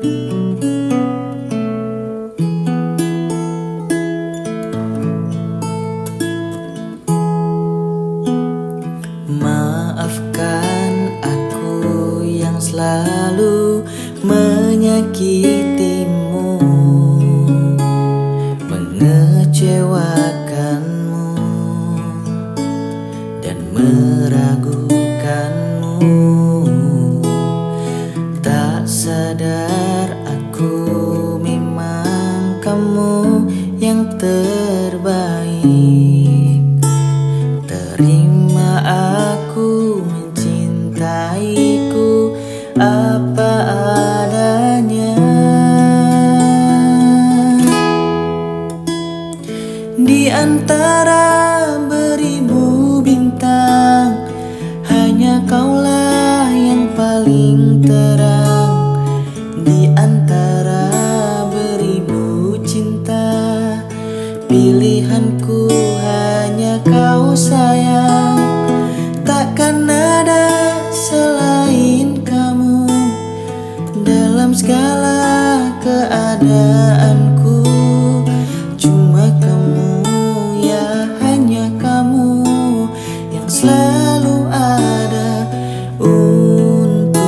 Maafkan aku yang selalu menyakitimu, mengecewakanmu, dan meragukanmu. Tak sadar aku memang kamu yang terbaik. Terima aku mencintaiku apa adanya. Di antara beribu bintang, hanya kaulah yang paling terang. Di antara beribu cinta, pilihanku hanya kau sayang. Takkan ada selain kamu dalam segala keadaanku. Cuma kamu, ya hanya kamu yang selalu ada untukku.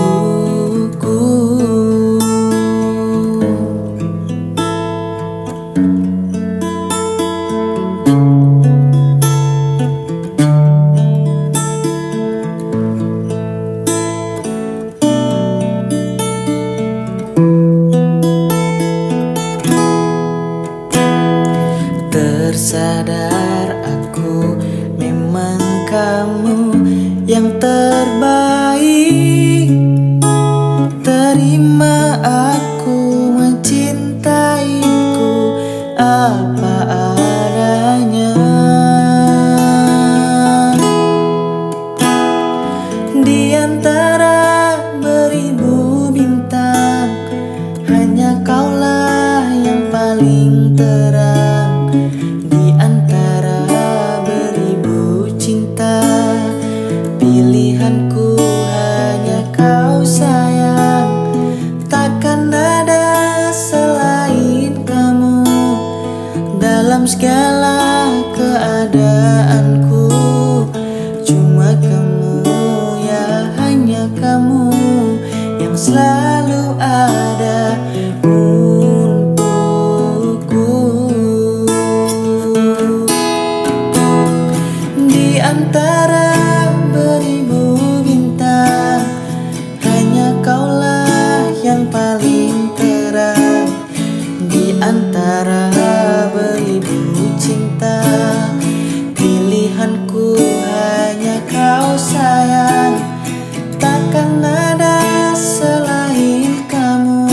Tersadar aku memang kamu yang terbaik. Terima aku mencintaiku apa adanya. Di antara beribu bintang, hanya kaulah yang paling terang. Di antara beribu cinta, pilihanku hanya kau sayang. Takkan ada selain kamu dalam segala keadaanku. Cuma kamu, ya hanya kamu yang selalu ada untukku. Di antara beribu bintang, hanya kaulah yang paling terang. Di antara beribu cinta, pilihanku hanya kau sayang. Takkan ada selain kamu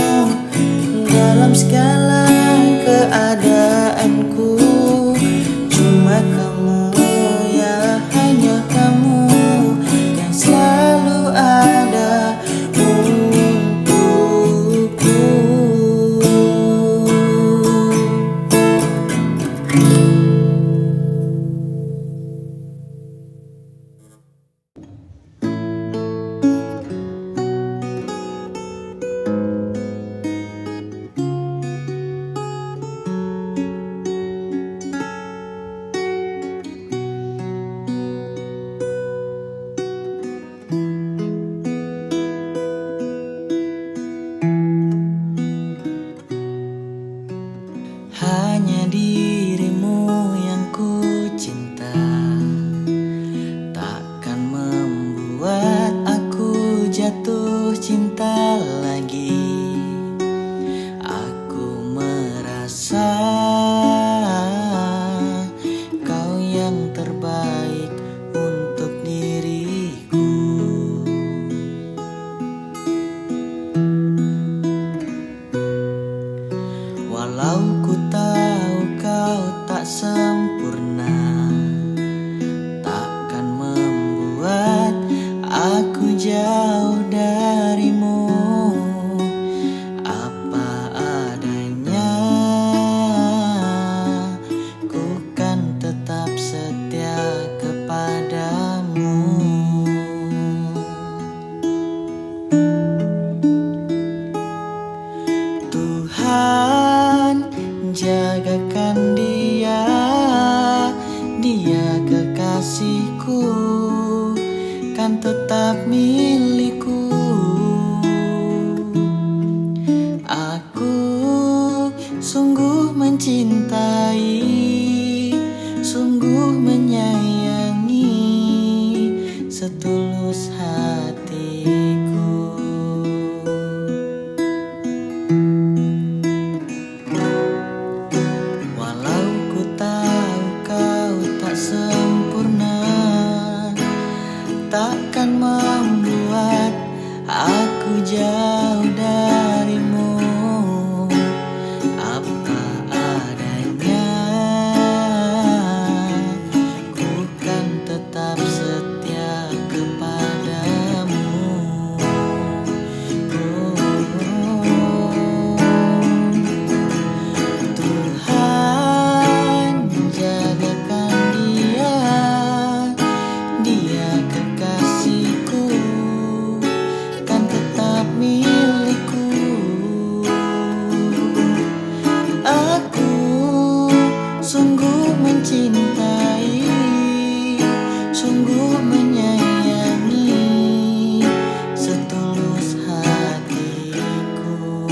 kekasihku kan tetap milikku. Aku sungguh mencintai, sungguh menyayangi setulus hatiku. Walau ku tahu kau tak sempurna, takkan membuat aku jauh darimu. Apa adanya, ku kan tetap setia kepadamu. Tuhan jagakan dia kekasihku kan tetap milikku. Aku sungguh mencintai, sungguh menyayangi setulus hatiku.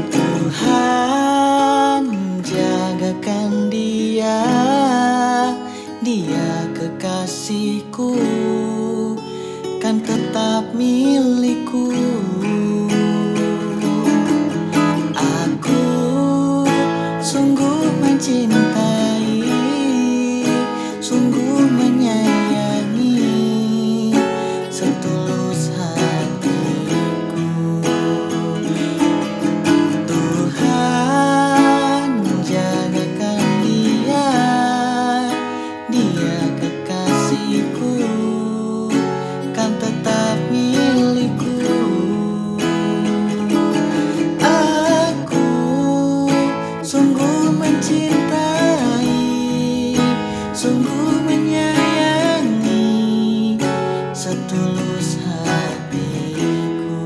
Tuhan jagakan dia kekasihku kan tetap milikku. Aku sungguh mencintai, sungguh menyayangi setulus hatiku. Tuhan jagakan dia kekasihku kan tetap milikku. Aku sungguh mencintai, sungguh menyayangi setulus hatiku.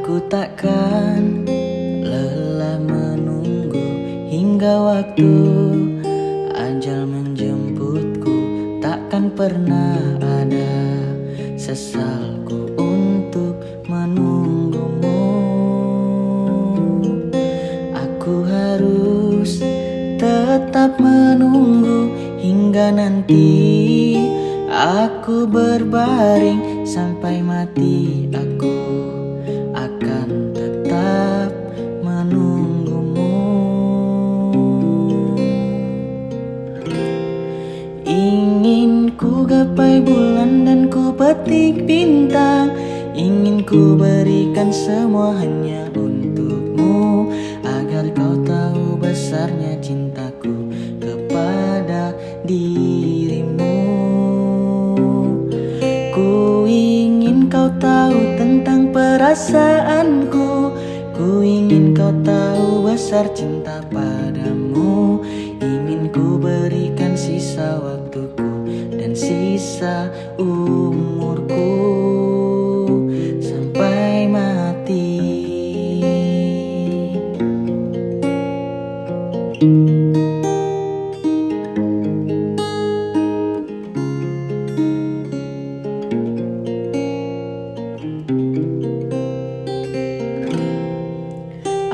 Aku takkan lelah menunggu hingga waktu ajal menjemputku. Takkan pernah ada sesalku untuk menunggumu. Aku harus tetap menunggu hingga nanti aku berbaring sampai mati. Aku akan tetap menunggumu. Ingin ku gapai bulan dan ku petik bintang, ingin ku berikan semua hanya untukmu, agar kau tahu besarnya cintaku kepada dirimu. Ku ingin kau tahu tentang perasaanku, ku ingin kau tahu besar cinta padamu. Ingin ku berikan sisa waktuku dan sisa umurku sampai mati.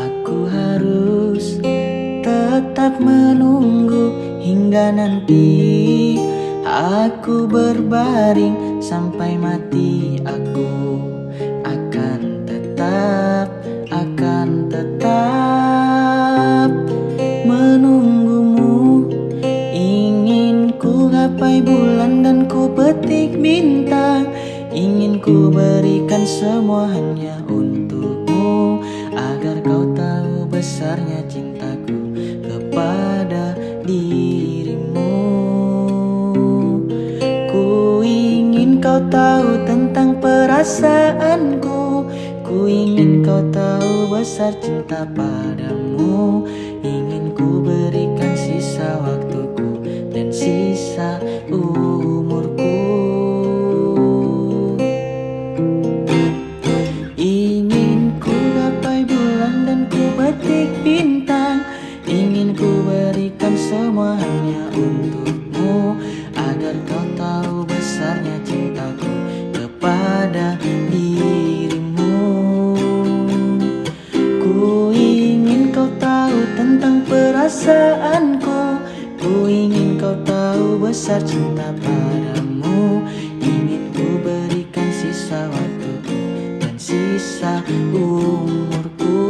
Aku harus tetap tetap menunggu hingga nanti aku berbaring sampai mati. Aku akan tetap menunggumu. Ingin ku gapai bulan dan ku petik bintang. Ingin ku berikan semua hanya untukmu, agar kau tahu besarnya cintaku kepada dirimu. Ku ingin kau tahu tentang perasaanku. Ku ingin kau tahu besar cinta padamu. Ingin ku berikan sisa waktuku dan sisa umurku. Ingin ku gapai bulan dan ku petik bintang. Ingin ku berikan semua hanya untukmu, agar kau tahu besarnya cintaku kepada dirimu. Ku ingin kau tahu tentang perasaanku. Ku ingin kau tahu besar cinta padamu. Ingin ku berikan sisa waktuku dan sisa umurku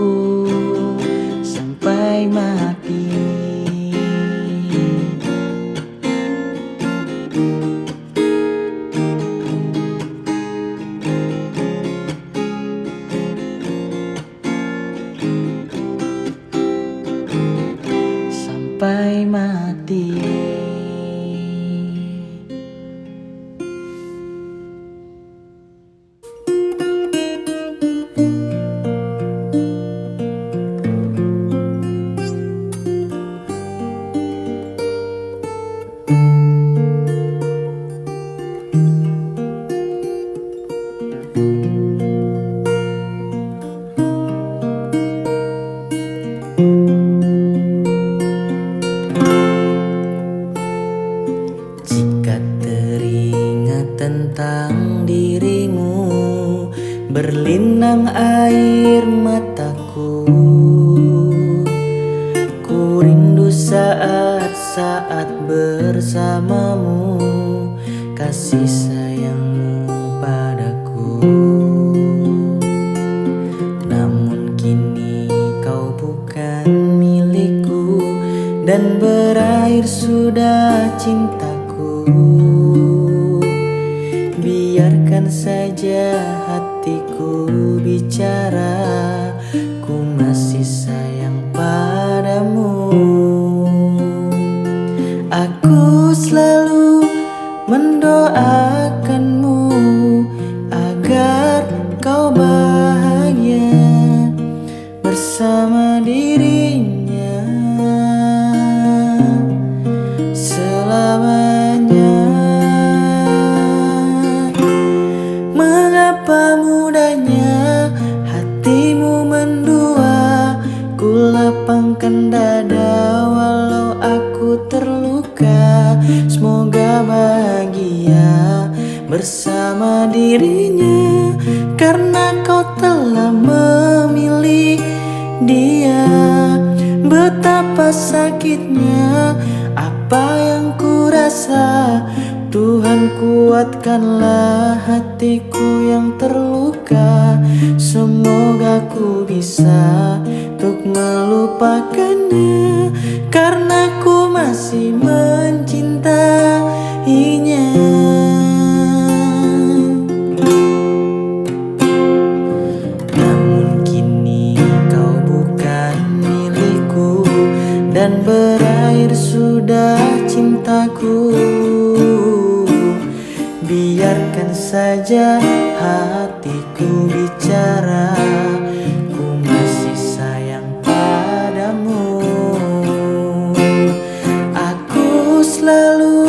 sampai mati. Sampai mati. Jika teringat tentang dirimu, berlinang air mataku. Ku rindu saat-saat bersamamu, kasih sayangmu padaku. Namun kini kau bukan milikku, dan berakhir sudah cintaku. Biarkan saja hatiku bicara, ku masih sayang padamu. Aku selalu mendoakanmu agar kau bahagia bersama dirinya selamanya. Mengapa mudahnya hatimu mendua? Ku lapangkan dada walau aku terluka. Semoga bahagia bersama dirinya, karena kau telah memilih dia. Betapa sakitnya apa yang ku rasa. Tuhan, kuatkanlah hatiku yang terluka. Semoga ku bisa untuk melupakannya, karena ku masih mencintainya. Namun kini kau bukan milikku, dan berakhir sudah cintaku. Biarkan saja hatiku bicara, ku masih sayang padamu. Aku selalu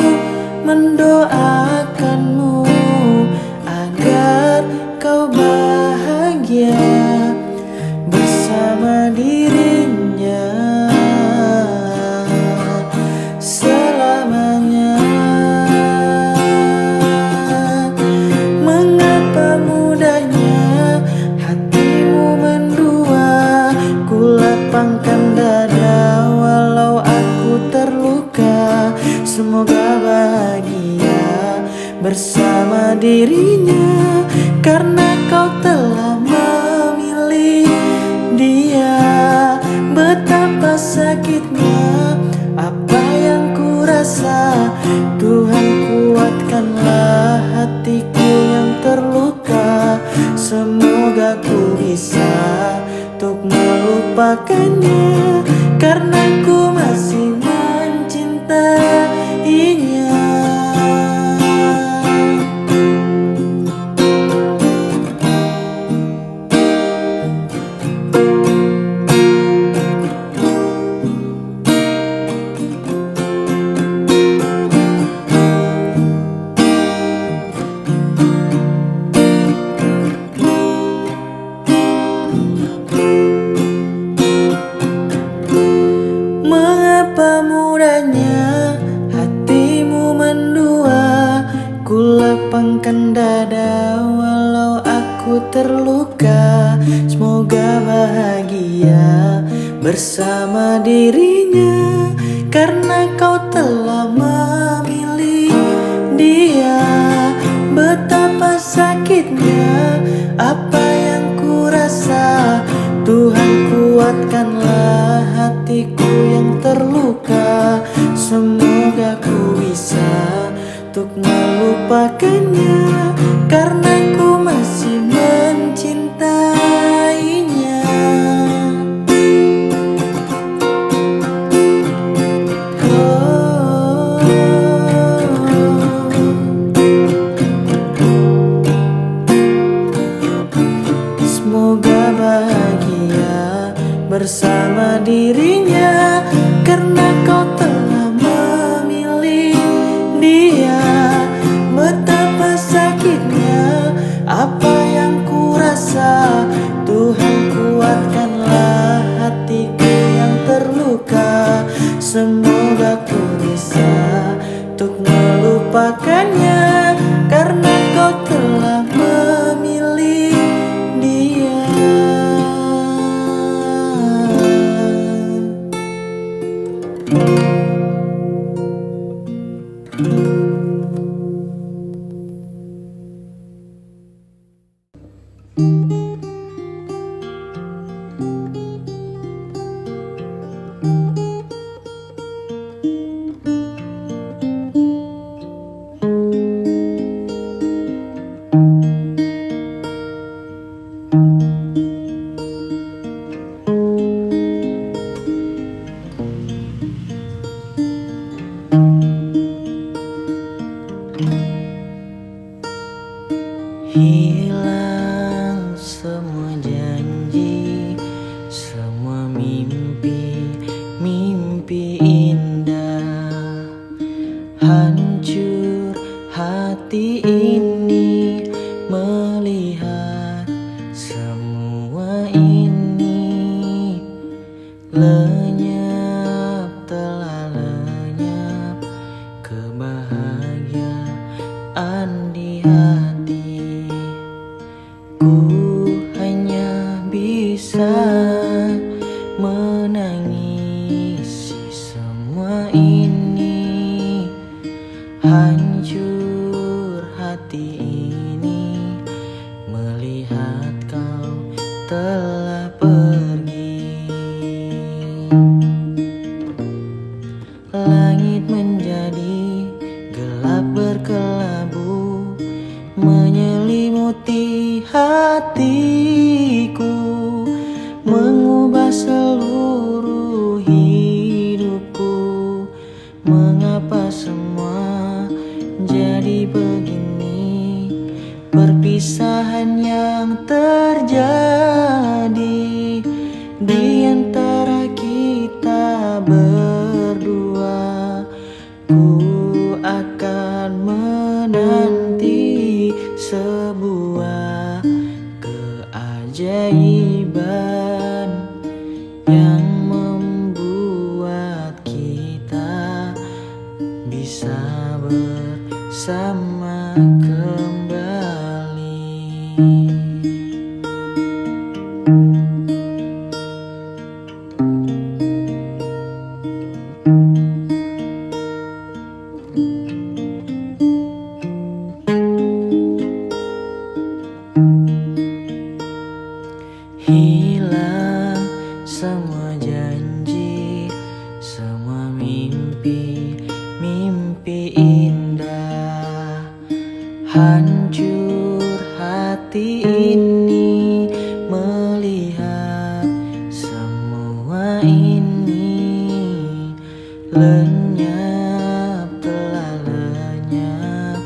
dirinya, karena kau telah memilih dia. Betapa sakitnya apa yang ku rasa, Tuhan kuatkanlah hatiku yang terluka. Semoga ku bisa untuk melupakannya, karena ku masih mencintainya. Mengapa mudahnya hatimu mendua? Ku lapangkan dada walau aku terluka. Semoga bahagia bersama dirinya, karena kau telah memilih dia. Betapa sakitnya apa yang ku rasa, Tuhan kuatkanlah hatiku yang terluka. Semoga ku bisa untuk melupakannya, karena ku masih mencintainya. Semoga bahagia bersama dirinya, karena kau telah memilih dia. Betapa sakitnya apa yang ku rasa, Tuhan kuatkanlah hatiku yang terluka. Semoga ku bisa untuk melupakannya, karena kau telah memilih dia. Hilang semua janji, semua mimpi, mimpi indah. Hancur hati ini melihat semua ini. Lenyap, telah lenyap kebahagiaan di hati. Ku hanya bisa menangisi semua ini. Hancur hati ini melihat kau telah pergi. Langit menjadi gelap berkelabu, menyelimuti hatiku, mengubah seluruh hidupku. Mengapa semua jadi begini? Perpisahan yang terjadi di antara kita berdua. Ku akan menanti sebuah keajaiban yang membuat kita bisa bersama kembali. Hilang semua janji, semua mimpi, mimpi indah. Hancur hati ini melihat semua ini. Lenyap, telah lenyap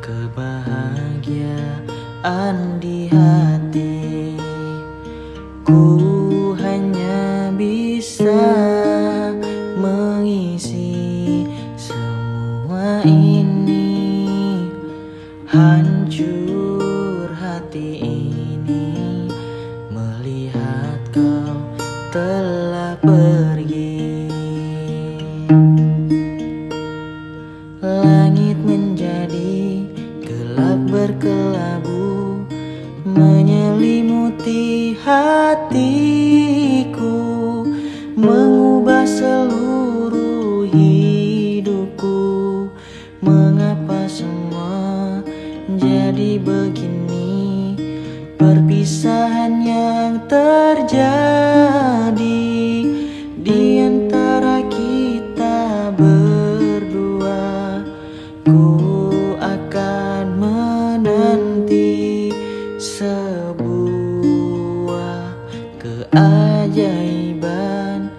kebahagiaan di hati. Ku hanya bisa mengisi semua ini. Hancur hati ini melihat kau telah pergi. Langit menjadi gelap berkelabu, menyelimuti hatiku, mengubah seluruh hidupku. Mengapa semua jadi begini? Perpisahan yang terjadi di antara kita berdua. Ku akan menanti sebuah keajaiban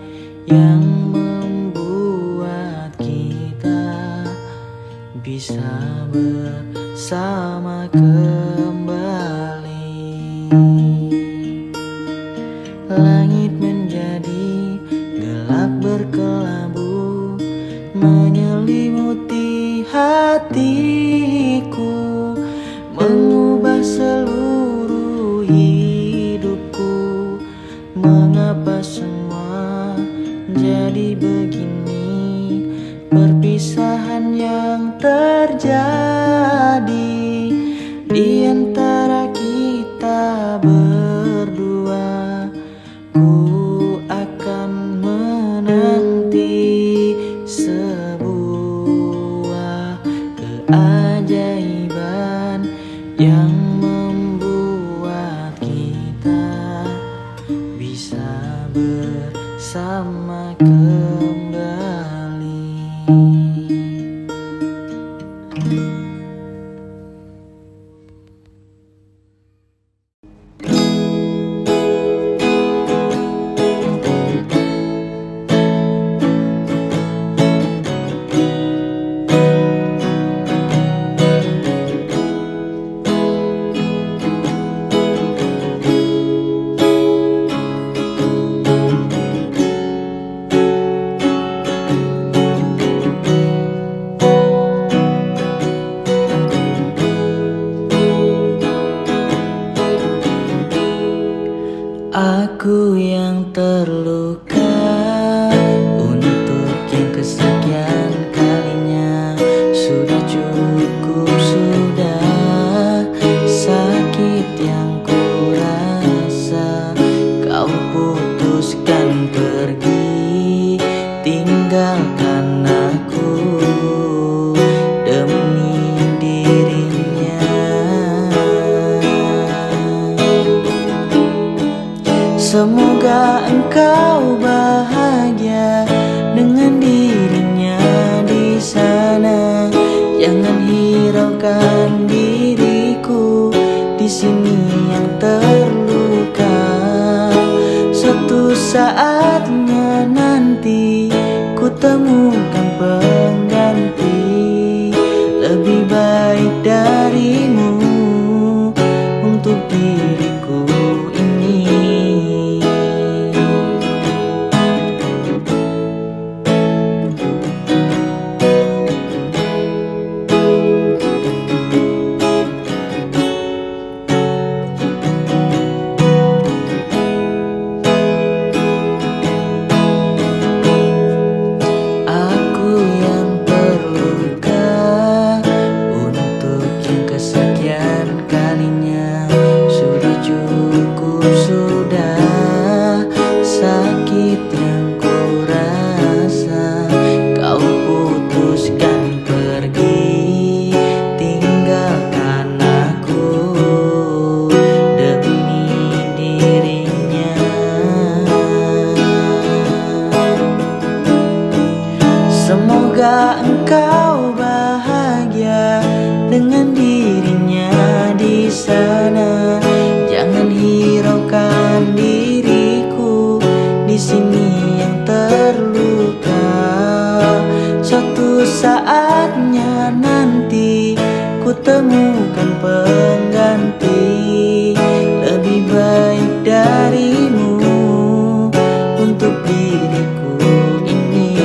yang membuat kita bisa bersama kembali. Langit menjadi gelap berkelabu, menyelimuti hatiku, mengubah seluruh hidupku. Mengapa semua jadi begini? Perpisahan yang terjadi di antara kita berdua. Ku akan menanti sebuah keajaiban yang membuat kita bisa bersama kembali. Aku yang terluka untuk yang kesekian kalinya. Sudah cukup, sudah sakit yang ku rasa. Kau putuskan pergi, tinggalkan aku demi dirinya. Semoga engkau bahagia dengan dirinya di sana. Jangan hiraukan diriku di sini yang terluka. Suatu saatnya nanti ku temukan pengganti lebih baik darimu untuk diriku ini. temukan pengganti lebih baik darimu untuk diriku ini.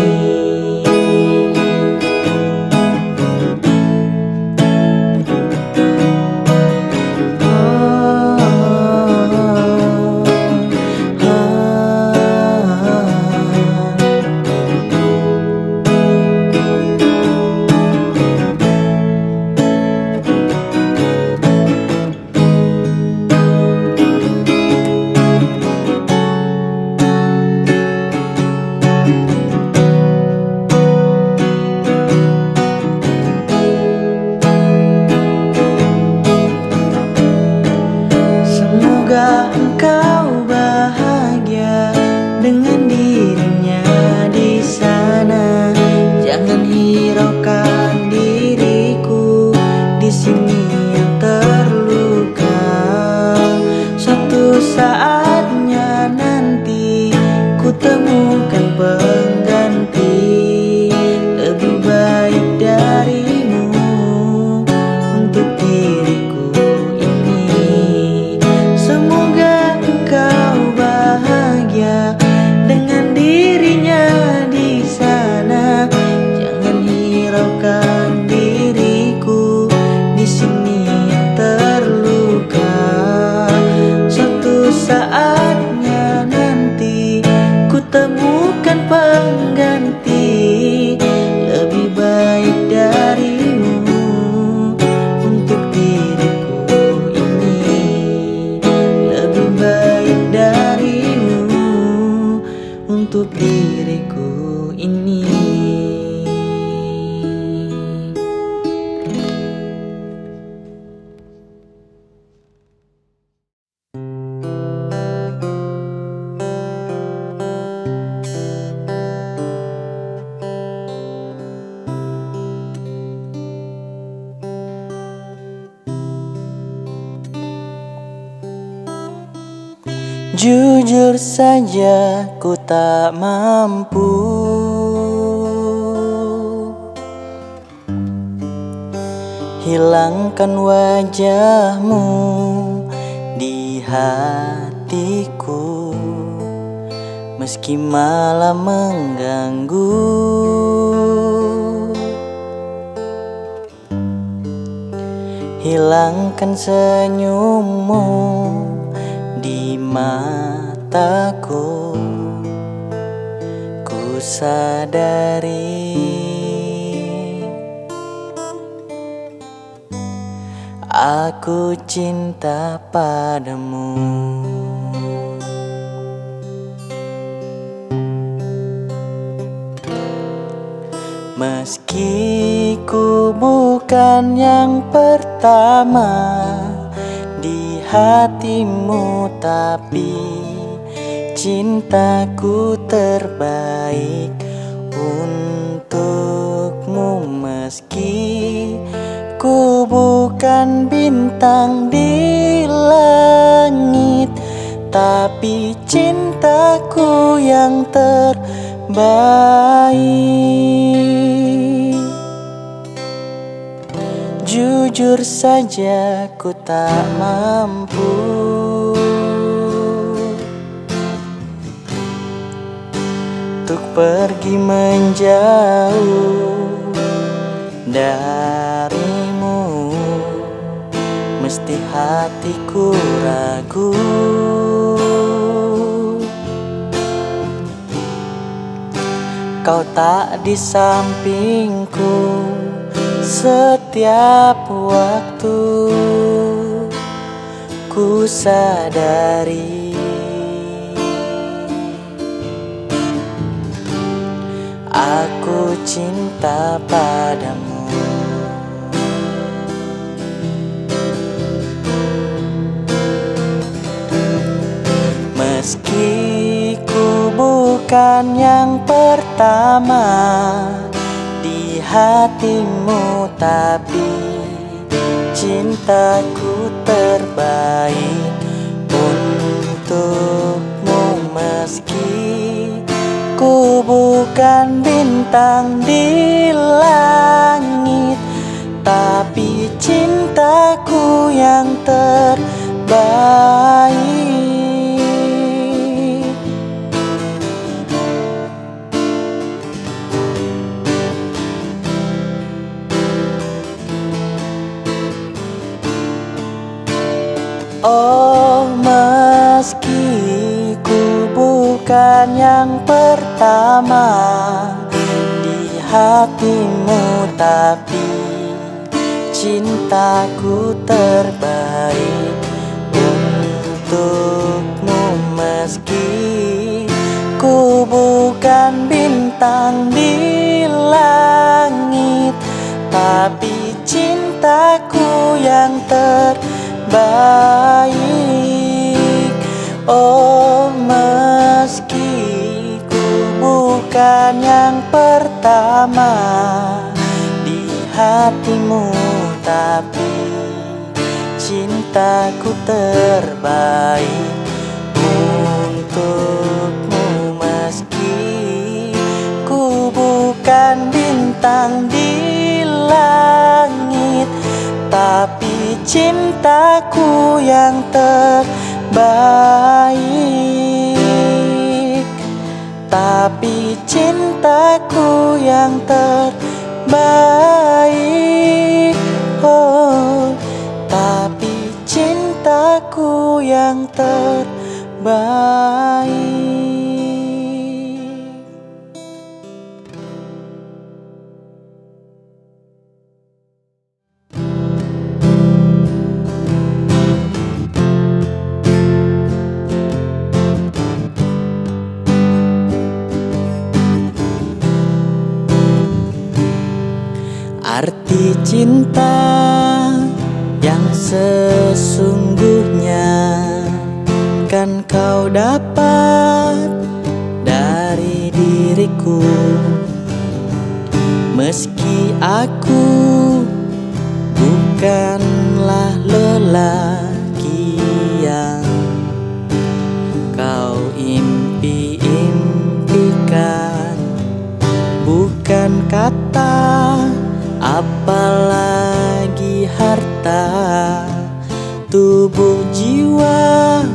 Semoga engkau bahagia dengan dirinya di sana. Jangan hiraukan diriku di sini yang terluka. Suatu saatnya nanti ku temukan pengganti lebih baik darimu untuk diriku ini. Semoga engkau bahagia dengan dirinya di sana. Jangan hiraukan diriku di sini yang terluka. Suatu saatnya nanti ku temukan pengganti lebih baik darimu untuk diriku ini. Lebih baik darimu untuk diriku ini. Jujur saja ku tak mampu hilangkan wajahmu di hatiku, meski malah mengganggu. Hilangkan senyummu di mataku, ku sadari aku cinta padamu. Meski ku bukan yang pertama di hatimu, tapi cintaku terbaik untukmu. Meski ku bukan bintang di langit, tapi cintaku yang terbaik. Jujur saja ku tak mampu untuk pergi menjauh darimu. Mesti hatiku ragu, kau tak di sampingku setiap waktu. Ku sadari aku cinta padamu. Meski ku bukan yang pertama di hatimu, tapi cintaku terbaik untukmu. Meski ku bukan bintang di langit, tapi cintaku cintaku yang terbaik. Oh, meski ku bukan yang pertama di hatimu, tapi cintaku terbaik untukmu. Meski ku bukan bintang di langit, tapi cintaku yang terbaik. Oh, meski ku bukan yang pertama di hatimu, tapi cintaku terbaik untukmu. Meski ku bukan bintang di langit, tapi cintaku yang terbaik. Tapi cintaku yang terbaik. Oh, tapi cintaku yang terbaik. Arti cinta yang sesungguhnya kan kau dapat dari diriku. Meski aku bukanlah lelaki yang kau impi-impikan, bukan kata apalagi harta, tubuh jiwa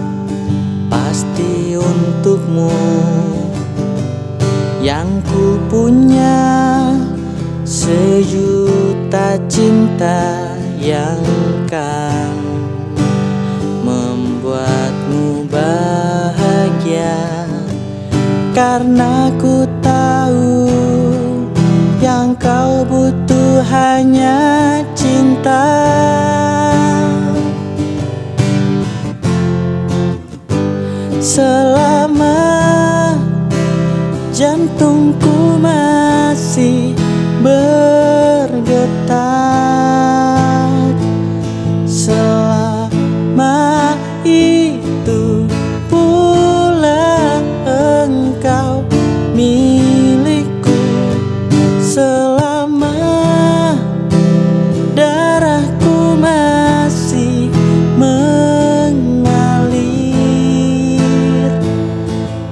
pasti untukmu. Yang ku punya sejuta cinta yang kan membuatmu bahagia, karena ku tahu yang kau butuh hanya cinta. Selama jantungku masih bergetar, selama itu pula engkau milikku. Selama darahku masih mengalir,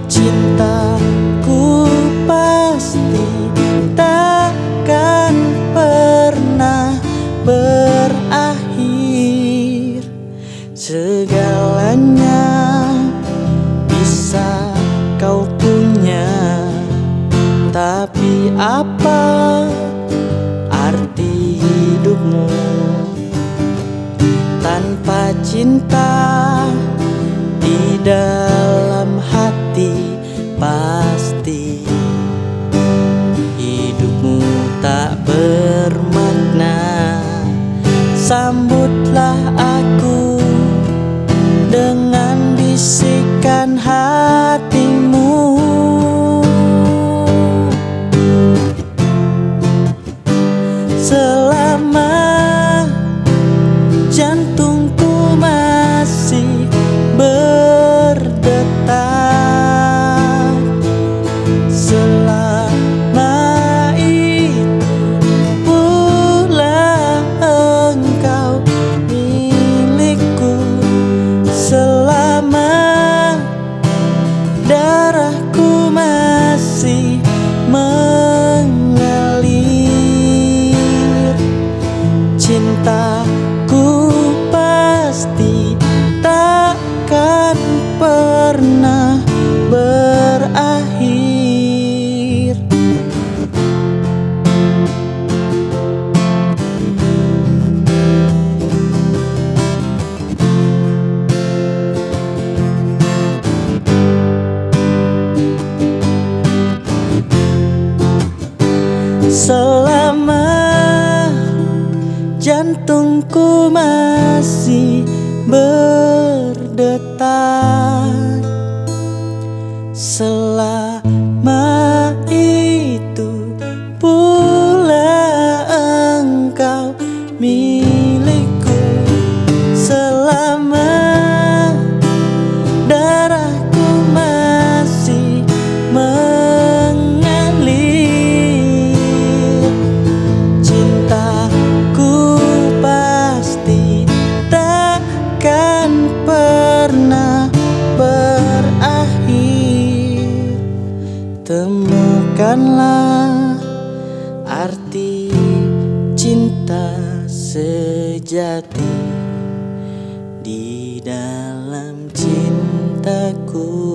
cintaku pasti takkan pernah berakhir. Segalanya bisa kau punya, tapi apa arti hidupmu tanpa cinta di dalam hati? Pasti hidupmu tak bermakna. Sambutlah aku dengan bisikan hatimu. Selama jantungku masih berdetak, selama itu pula engkau milikku. Selama jantungku masih berdetak. Selama itu pula engkau milikku. Selama darahku masih mengalir, cintaku pasti takkan pernah berakhir. Temukanlah arti cinta sejati di dalam cintaku.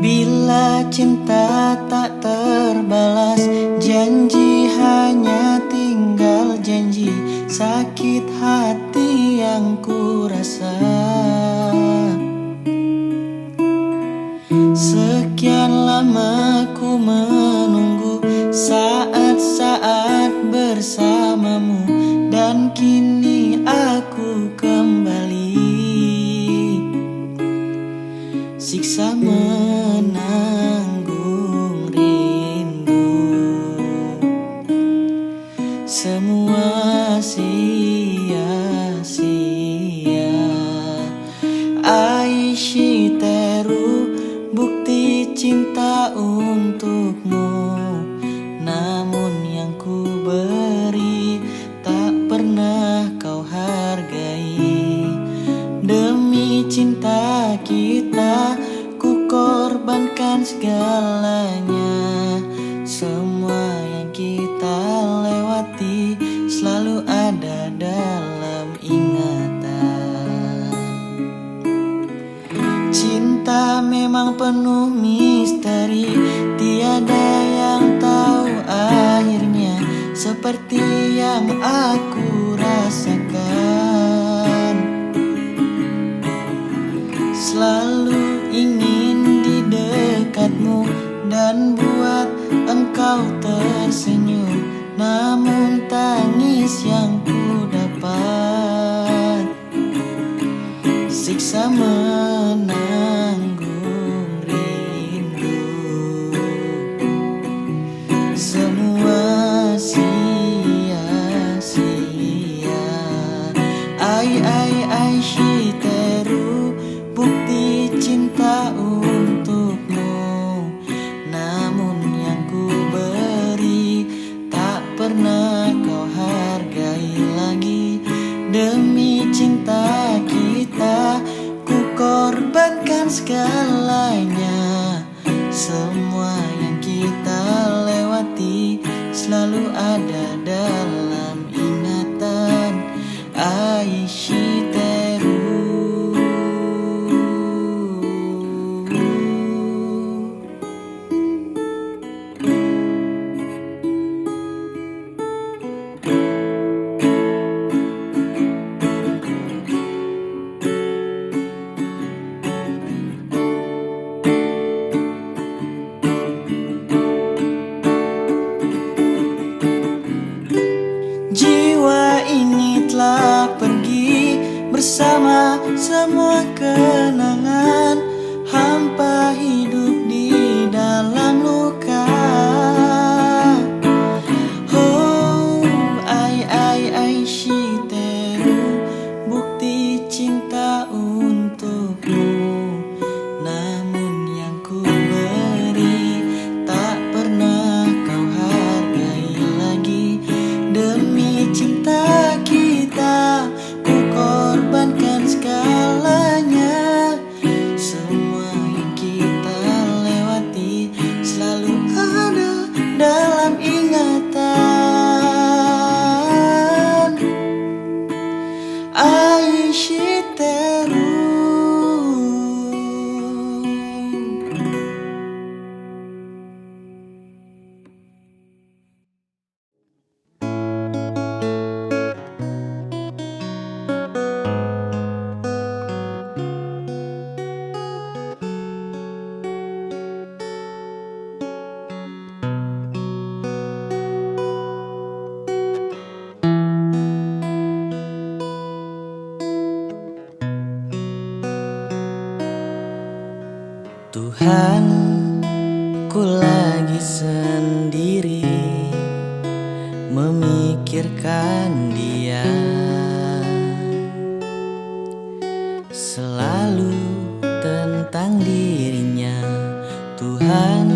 Bila cinta tak terbalas, janji hanya tinggal janji. Sakit hati yang ku rasa. Sekian lama ku menunggu saat-saat bersamamu, dan kini aku kembali. Siksa menanggung rindu, semua sia-sia. Aishiteru, bukti cinta untukmu. Namun yang ku beri tak pernah kau hargai. Demi cinta kita ku korbankan segalanya. Semua yang kita lewati selalu ada dalam ingatan. Cinta memang penuh misteri, tiada yang tahu akhirnya. Seperti yang aku rasakan, selalu ingin di dekatmu dan buat engkau tersenyum. Namun tangis yang ku dapat, siksa menanggung rindu, semua sia-sia. Ai shiteru, bukti cinta untukmu. Namun yang ku beri tak pernah kau hargai lagi. Demi cinta kita ku korbankan sendiri, memikirkan dia, selalu tentang dirinya. Tuhan,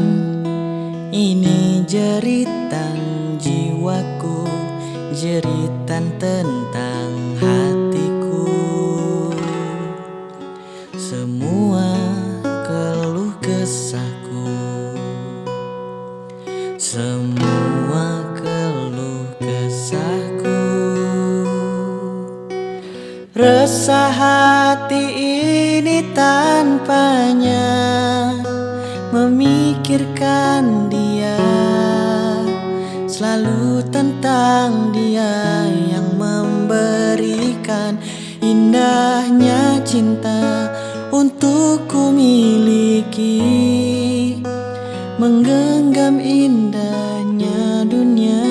ini jeritan jiwaku, jeritan tentang hatiku. Semua keluh kesahku, semua keluh kesahku. Resah hati ini tanpanya, memikirkan dia, selalu tentang dia yang memberikan indahnya cinta untuk ku miliki, menggenggam indahnya dunia,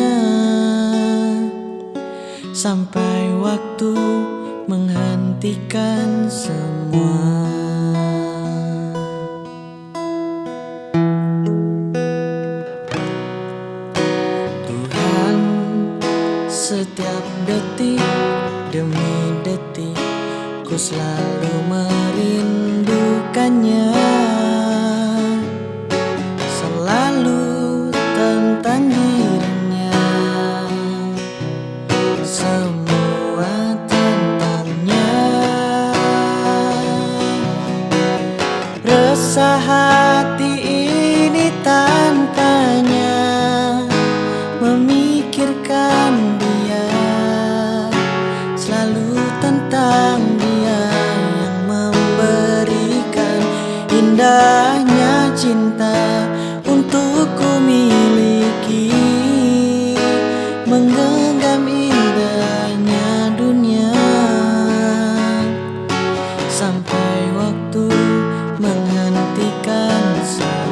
sampai waktu menghentikan semua. Tuhan, setiap detik demi detik ku selalu merindukannya, selalu tentang dirinya, semua tentangnya. Resah hati ini tanpanya, memikirkan dia, selalu tentang dia yang memberikan indahnya cinta untuk ku miliki, menggenggam indahnya dunia, sampai waktu menghentikan semua.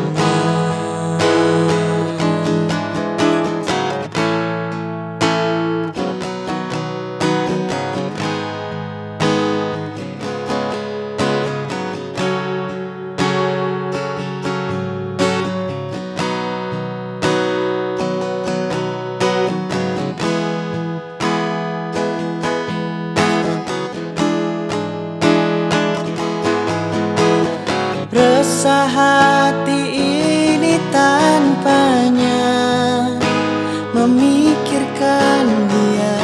Resah hati ini tanpanya, memikirkan dia,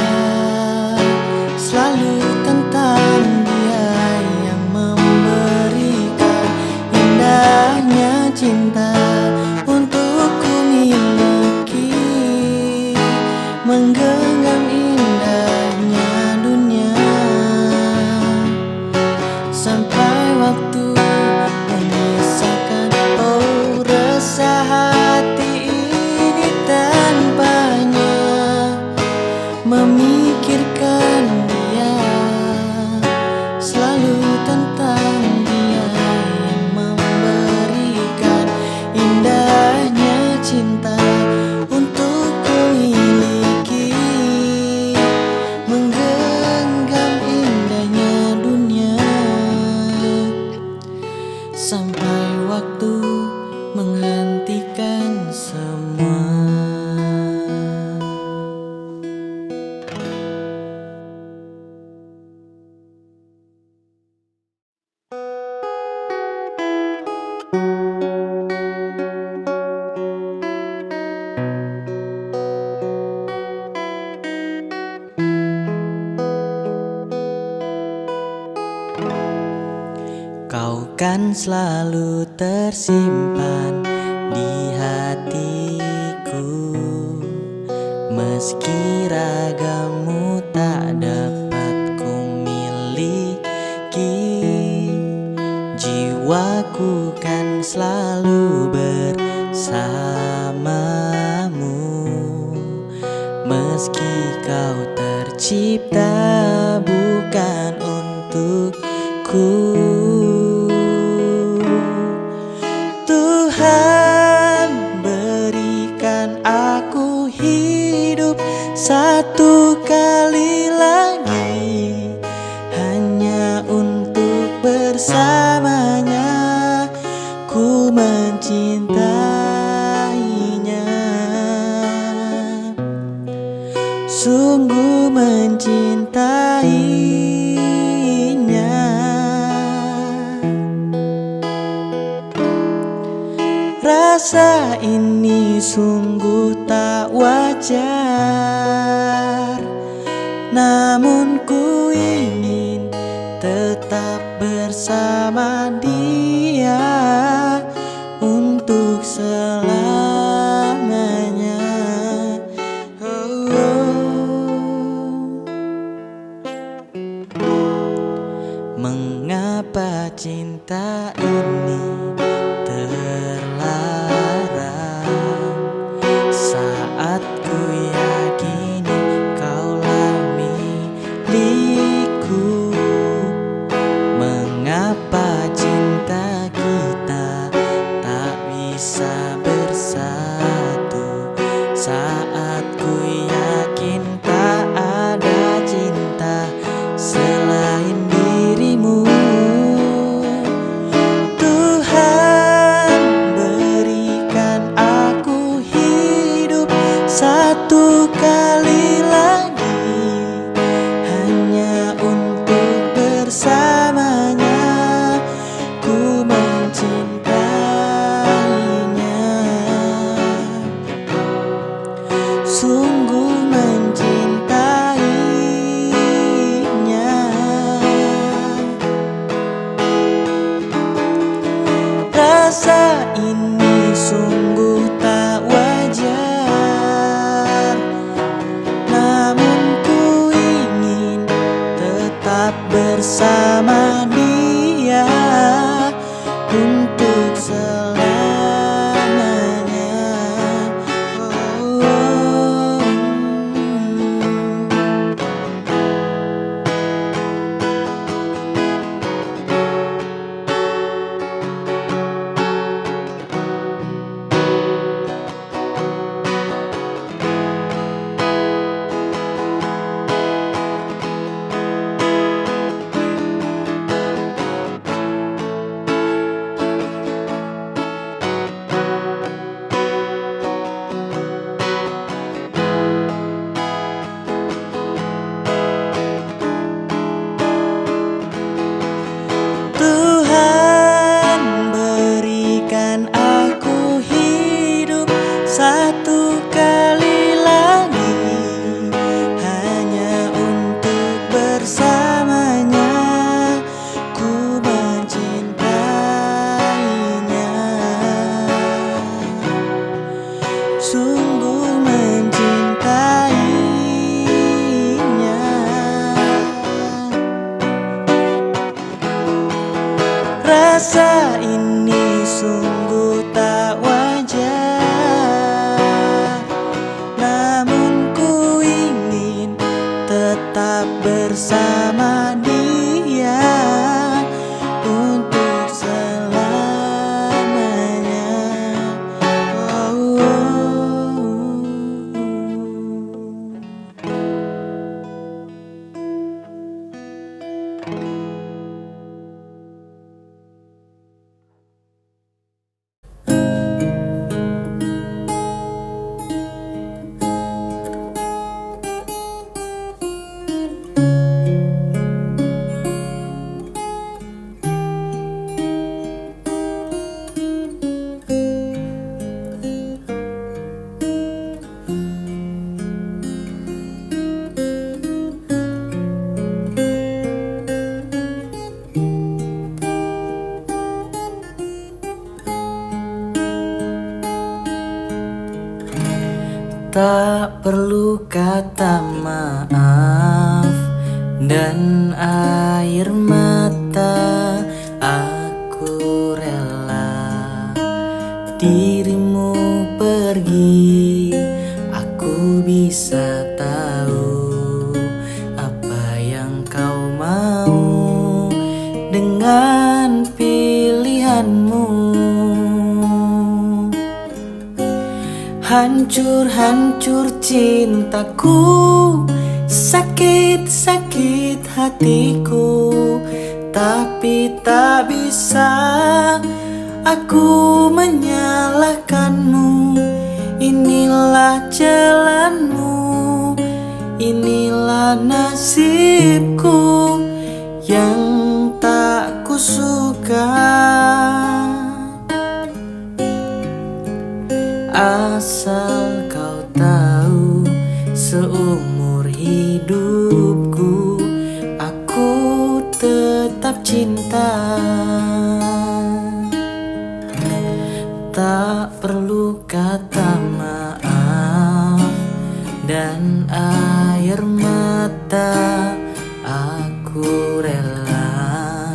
selalu tentang dia yang memberikan indahnya cinta untuk ku miliki, menggenggam indahnya dunia, sampai waktu menyisakan. Oh, resah hati ini tanpanya, memikirkan dia, selalu tentang dia yang memberikan indahnya cinta untuk ku miliki, menggenggam indahnya dunia, sampai waktu menghentikan semua. Kau kan selalu tersimpan di hatiku, meski ragammu tak dapat ku miliki. Jiwaku kan selalu bersamamu, meski kau tercipta bukan untukku. Tuhan, berikan aku hidup satu kali lagi, hanya untuk bersamanya ku mencintaimu. sungguh mencintainya. Rasa ini sungguh tak wajar, namun ku ingin tetap bersama dia untuk selamanya. Oh, oh. Mengapa cinta ini terlarang saat ku yakini kaulah milikku? Mengapa cinta kita tak bisa bersatu saat ku yakin tak ada cinta selain dirimu? Tuhan berikan aku hidup satu kali lagi, hanya untuk bersamanya. Ku mencintainya, sungguh mencintainya. Rasa ini sungguh tak wajar, namun ku ingin tetap bersama dia untuk selamanya. Oh, oh. Tuhan berikan aku hidup satu kali lagi, hanya untuk bersamanya. Ku mencintainya, sungguh mencintainya. Rasa ini sungguh tak wajar, namun ku ingin tetap bersama dia untuk selamanya. Oh, oh. Tak perlu kata maaf dan air mata, aku rela dirimu pergi. Aku bisa tahu apa yang kau mau dengan pilihanmu. Hancur-hancur cintaku, sakit-sakit hatiku, tapi tak bisa aku menyalahkanmu. Inilah jalanmu inilah nasibku yang tak kusuka. Asal kau tahu, seumur hidupku aku tetap cinta. Tak perlu kata maaf dan air mata, aku rela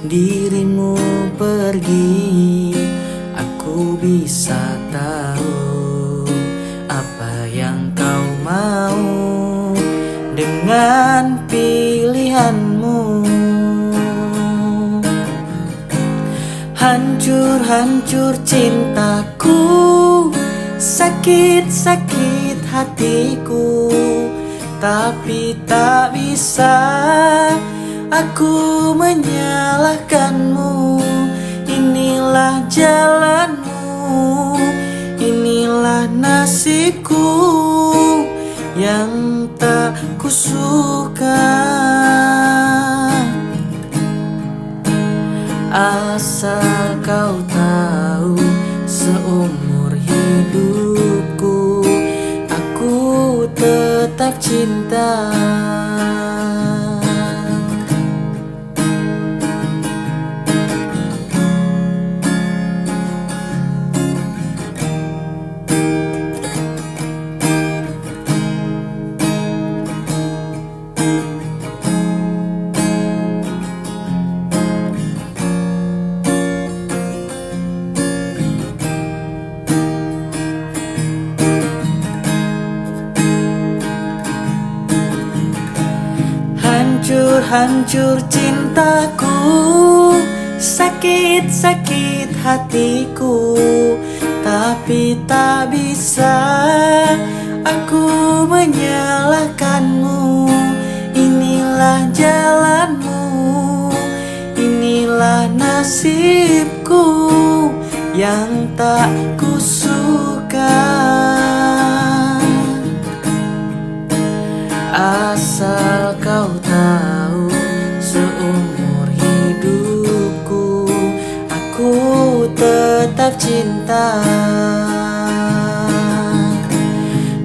dirimu pergi. Aku bisa tahu apa yang kau mau dengan pilihanmu. Hancur-hancur cintaku, sakit-sakit hatiku, tapi tak bisa aku menyalahkanmu. Inilah jalanmu, inilah nasibku yang tak kusuka. Asal kau tahu, seumur hidupku aku tetap cinta. Hancur-hancur cintaku, sakit-sakit hatiku, tapi tak bisa aku menyalahkanmu. Inilah jalanmu, inilah nasibku yang tak kusuka. Asal kau tahu, seumur hidupku aku tetap cinta.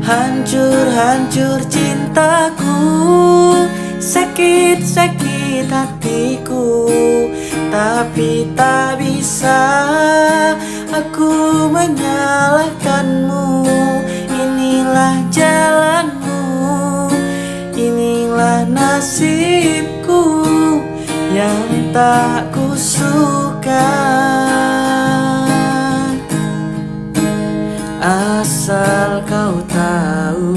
Hancur-hancur cintaku, sakit-sakit hatiku, tapi tak bisa aku menyalahkanmu. Inilah jalanmu, inilah nasibku yang tak kusuka. Asal kau tahu,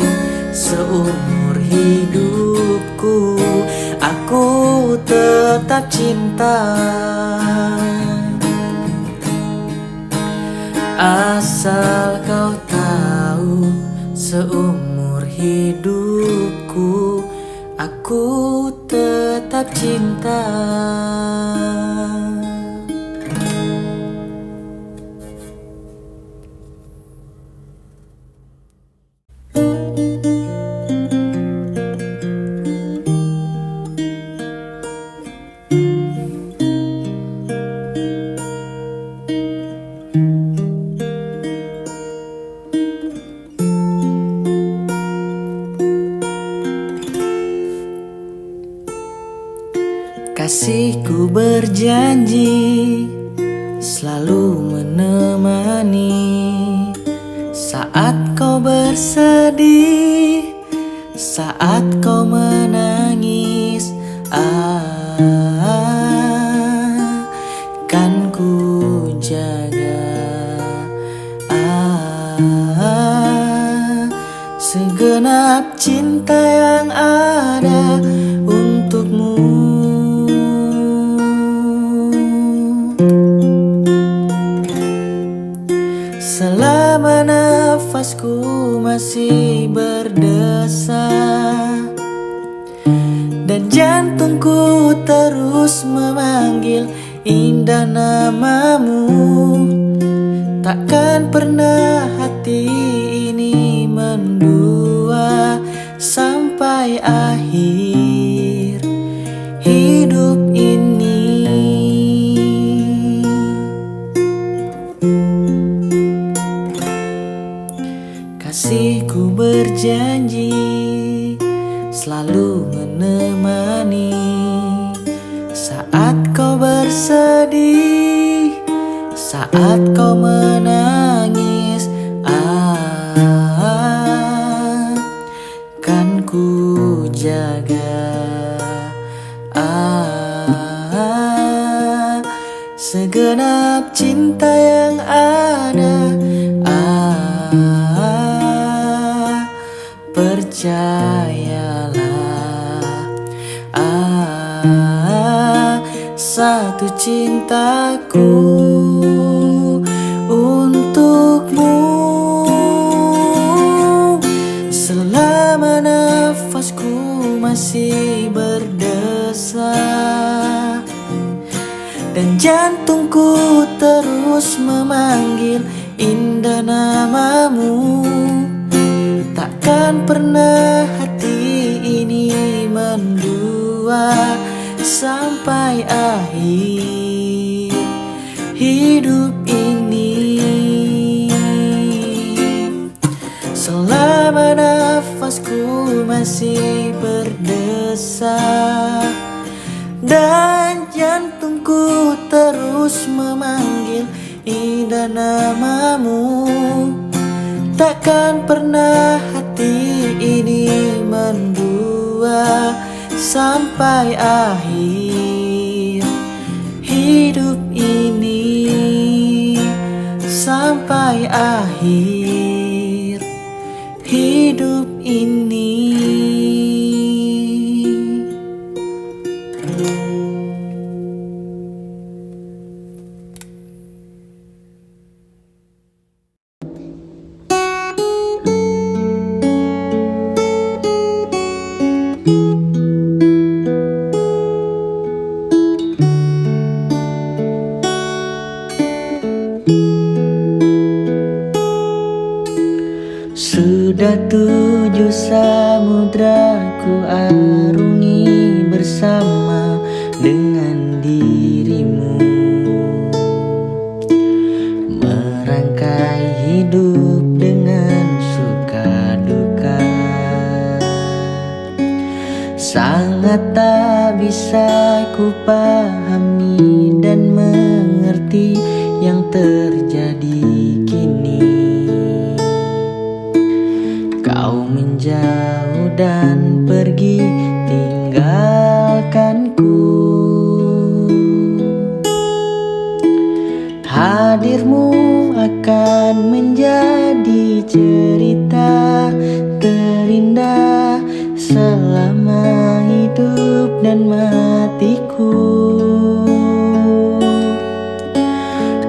seumur hidupku aku tetap cinta. Asal kau tahu, seumur hidupku aku tetap cinta. Kasihku berjanji selalu menemani saat kau bersedih, saat kau menangis. Kan ku jaga segenap cinta yang ada untukmu. Selama nafasku masih berdesa dan jantungku terus memanggil indah namamu, takkan pernah hati ini mendua sampai akhir Kasihku berjanji selalu menemani saat kau bersedih, saat kau menangis. Kan ku jaga segenap cinta yang ada. Percayalah, satu cintaku untukmu. Selama nafasku masih berdesak dan jantungku terus memanggil indah namamu, takkan pernah hati ini mendua sampai akhir hidup ini. Selama nafasku masih berdesak dan jantungku terus memanggil indah namamu, takkan pernah hati ini mendua sampai akhir hidup ini, sampai akhir hidup ini. Sudah 7 samudra ku arungi bersama dengan dirimu, merangkai hidup dengan suka duka. Sangat tak bisa ku pahami dan mengerti yang terjadi kini. Kau menjauh dan pergi tinggalkanku. Hadirmu akan menjadi cerita terindah selama hidup dan matiku.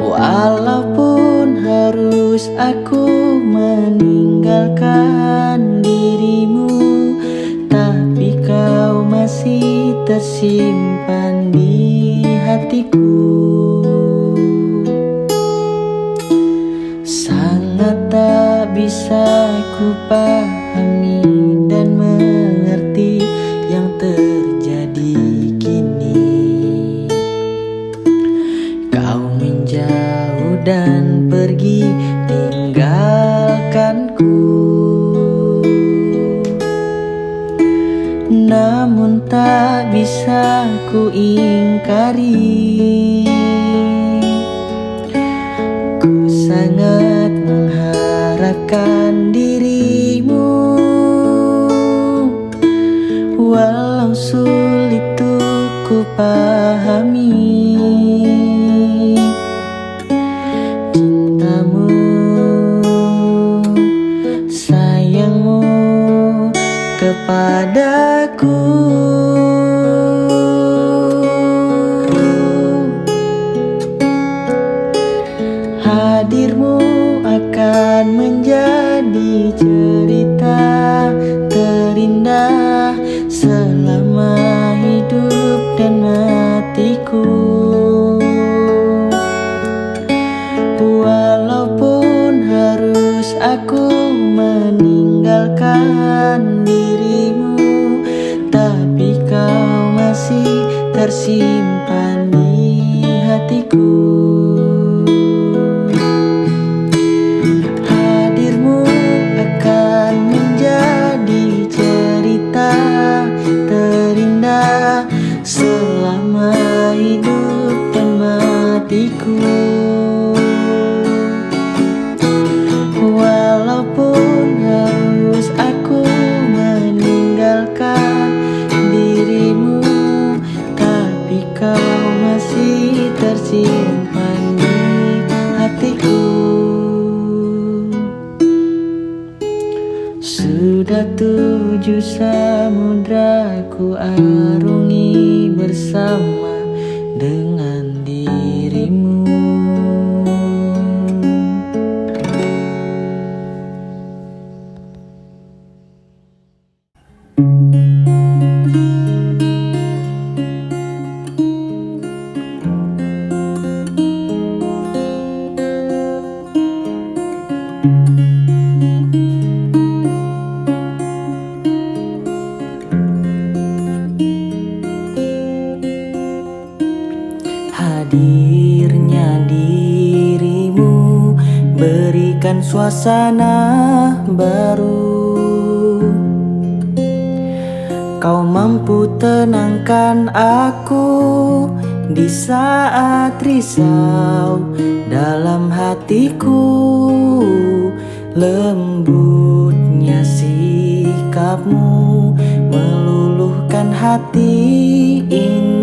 Walaupun harus aku meninggalkan dirimu, tapi kau masih tersimpan di hatiku. Sangat tak bisa ku pahami dan mengerti yang terjadi kini. Kau menjauh dan pergi tinggalkanku. Namun tak bisa ku ingkari, ku sangat mengharapkan dirimu. Walau sulit untuk ku pahami cintamu, sayangmu kepadaku. Hadirmu akan menjadi cerita terindah selama hidup dan matiku. Walaupun harus aku meninggalkan dirimu, tapi kau masih tersimpan di hatiku. Hadirmu Sudah 7 samudra ku arungi bersama dengan dirimu. Hadirnya dirimu berikan suasana baru. Kau mampu tenangkan aku di saat risau dalam hatiku. Lembutnya sikapmu meluluhkan hati ini.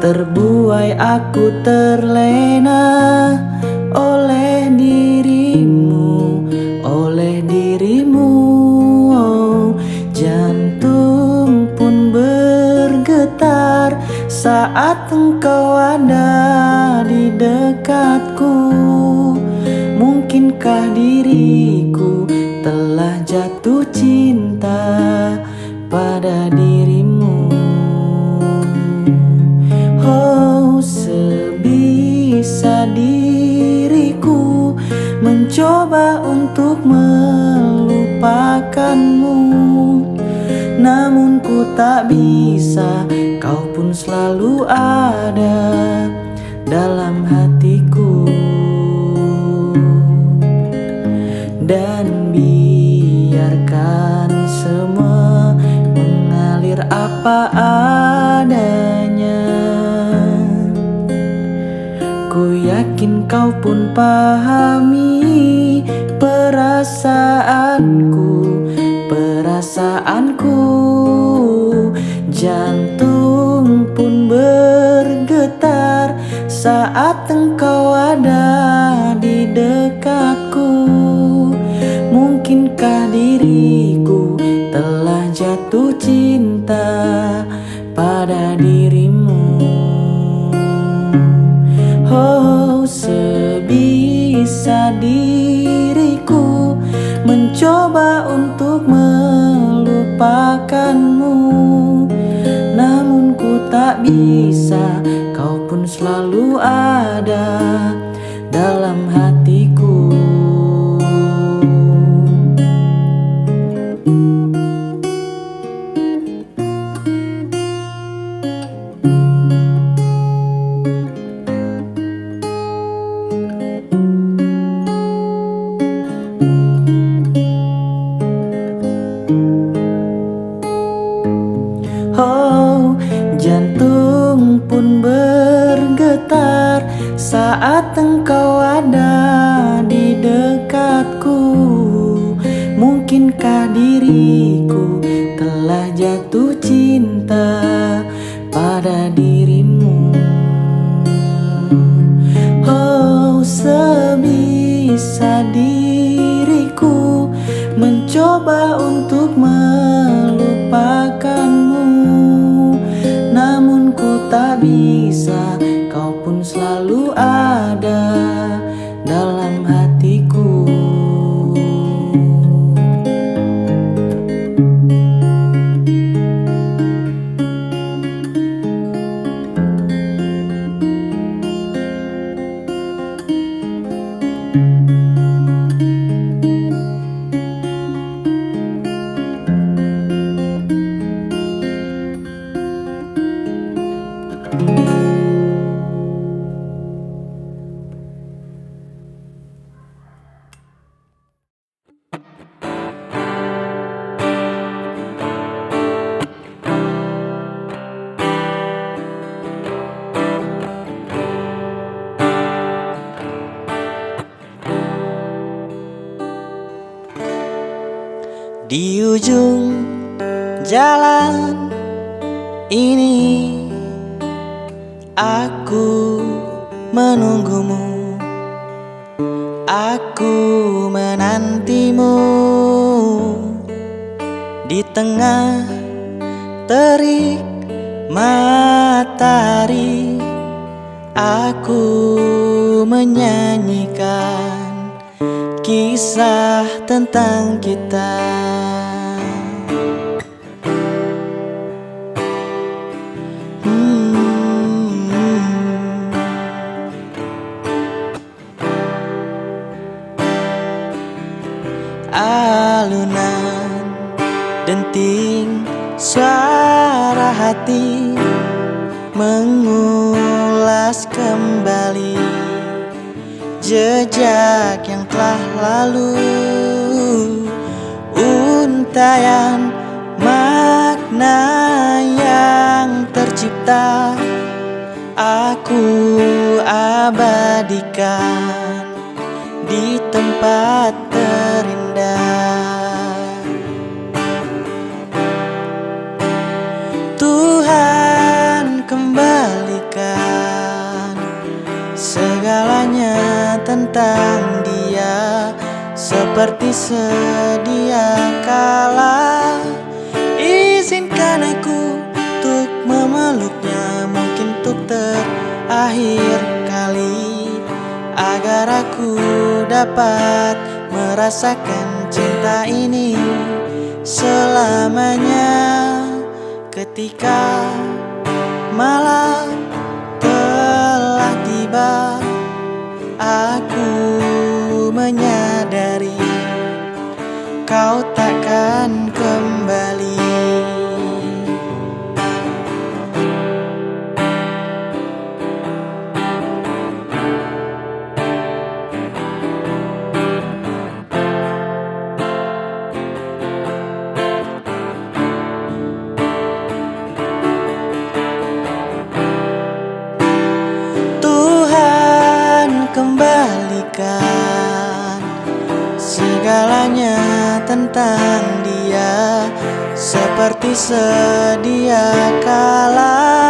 Terbuai aku terlena oleh dirimu, oleh dirimu. Oh, jantung pun bergetar saat engkau ada di dekatku. Mungkinkah diriku telah jatuh cinta pada dirimu? Oh, sebisa diriku mencoba untuk melupakanmu, namun ku tak bisa. Kau pun selalu ada dalam hatiku. Dan biarkan semua mengalir apa adanya. Ku yakin kau pun pahami perasaanku, perasaanku. Jantung pun bergetar saat engkau ada di dekatku. Mungkinkah diriku telah jatuh cinta pada dirimu? Oh, sebisa diriku mencoba untuk melupakanmu, namun ku tak bisa. Kau pun selalu ada dalam hatiku. Oh, jantung pun bergetar saat engkau ada di dekatku. Mungkinkah diriku telah jatuh cinta pada dirimu? Oh, sebisa diriku mencoba untuk melupakanmu, namun ku tak bisa. Kau pun selalu ada dalam hatiku. Di ujung jalan ini aku menunggumu. Aku menantimu di tengah terik matahari. Aku menyanyikan kisah tentang kita. Alunan denting suara hati mengulas kembali jejak yang telah lalu, untayan makna yang tercipta. Aku abadikan di tempat terindah. Tuhan kembalikan segalanya tentang Dia seperti sedia kala. Izinkan aku untuk memeluknya, mungkin untuk terakhir kali, agar aku dapat merasakan cinta ini selamanya. Ketika malam telah tiba, aku menyadari kau takkan kembali. Kembalikan segalanya tentang Dia seperti sedia kala.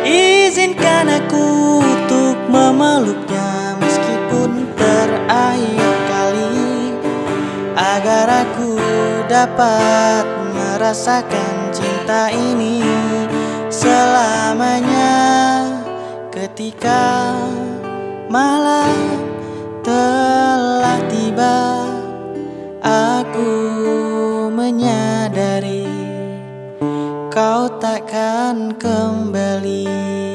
Izinkan aku untuk memeluknya, meskipun terakhir kali, agar aku dapat merasakan cinta ini selamanya. Ketika malam telah tiba, aku menyadari kau takkan kembali.